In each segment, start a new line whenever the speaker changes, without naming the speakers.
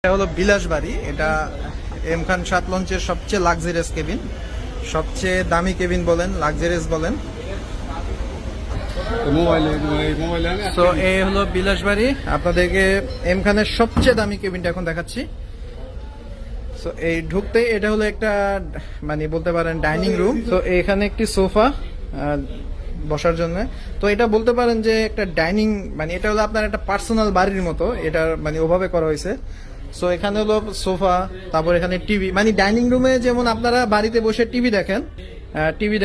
এটা হলো বিলাসবাড়ি। এটা এম খান 7 লঞ্চের সবচেয়ে লাক্সারিয়াস কেবিন, সবচেয়ে দামি কেবিন বলেন, লাক্সারিয়াস বলেন। তো এই হলো বিলাসবাড়ি। আপনাদেরকে এম খানের সবচেয়ে দামি কেবিনটা এখন দেখাচ্ছি। তো এই ঢুকতে এটা হলো একটা মানে বলতে পারেন ডাইনিং রুম। তো এখানে একটি সোফা বসার জন্য। তো এটা বলতে পারেন যে একটা ডাইনিং, মানে এটা হলো আপনার একটা পার্সোনাল বাড়ির মতো, এটা মানে ওভাবে করা হয়েছে। সো এখানে হলো সোফা, তারপর এখানে টিভি, মানে ডাইনিং রুমে যেমন আপনারা বাড়িতে বসে টিভি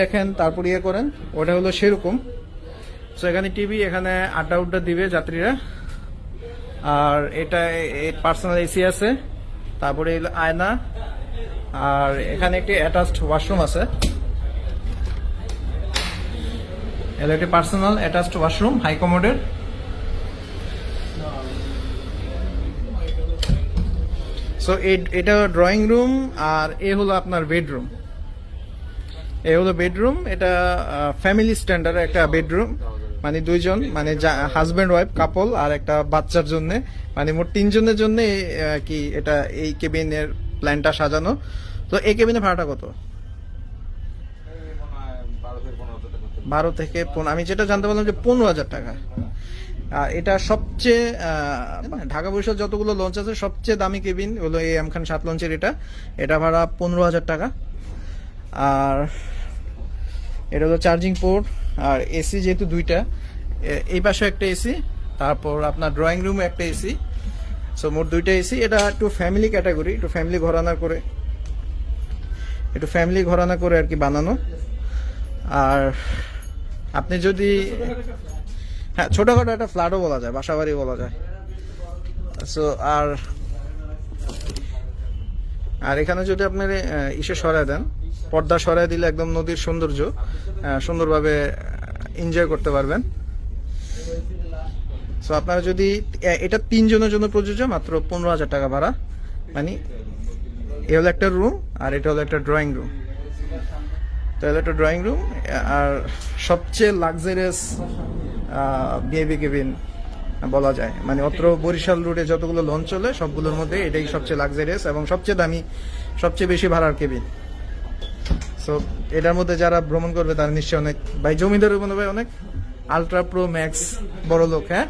দেখেন তারপর ইয়ে করেন, ওটা হলো সেরকম। সো এখানে টিভি, এখানে আড্ডা উড্ডা দিবে যাত্রীরা। আর এটা পার্সোনাল এসি আছে, তারপরে আয়না, আর এখানে একটি অ্যাটাচড ওয়াশরুম আছে। এটা একটি পার্সোনাল অ্যাটাচড ওয়াশরুম, হাই কমোডের। সো এটা ড্রয়িং রুম, আর এ হলো আপনার বেডরুম। এটা ফ্যামিলি স্ট্যান্ডার্ড একটা বেডরুম, মানে দুইজন, মানে হাজব্যান্ড ওয়াইফ কাপল আর একটা বাচ্চার জন্য, মানে মোট 3 জনের জন্য কি এটা এই কেবিনের প্ল্যানটা সাজানো। তো এই কেবিনের ভাড়াটা কত? 12 থেকে 15। আমি যেটা জানতে পারলাম যে 15,000 টাকা। এটা সবচেয়ে ঢাকা বরিশাল যতগুলো লঞ্চ আছে সবচেয়ে দামি কেবিন হলো এই এম খান 7 লঞ্চের। এটা ভাড়া 15,000 টাকা। আর এটা হলো চার্জিং পোর্ট, আর এসি যেহেতু দুইটা, এই পাশে একটা এসি, তারপর আপনার ড্রয়িং রুমে একটা এসি। সো মোট 2টা এসি। এটা একটু ফ্যামিলি ক্যাটাগরি, একটু ফ্যামিলি ঘরানা করে আর কি বানানো। আর আপনি যদি ছোটখাটো একটা ফ্ল্যাটও বলা যায়, বাসাবাড়ি বলা যায়। সো আর এখানে যদি আপনার ইসে সরায় দেন, পর্দা সরায় দিলে একদম নদীর সৌন্দর্য সুন্দরভাবে এনজয় করতে পারবেন। সো আপনারা যদি এটা 3 জনের জন্য প্রযোজ্য, মাত্র 15,000 টাকা ভাড়া। মানে এ হলো একটা রুম, আর এটা হলো একটা ড্রয়িং রুম। তো এটা একটা ড্রয়িং রুম, আর সবচেয়ে লাক্সারিয়াস ভিআইপি কেবিন বলা যায়। মানে অত্র বরিশাল রুটে যতগুলো লঞ্চ চলে সবগুলোর মধ্যে এটাই সবচেয়ে লাক্সারিয়াস এবং সবচেয়ে দামি, সবচেয়ে বেশি ভাড়ার কেবিন। সো এটার মধ্যে যারা ভ্রমণ করবে তারা নিশ্চয়ই অনেক, ভাই জমিদার ভাই অনেক আলট্রা প্রো ম্যাক্স বড় লোক। হ্যাঁ।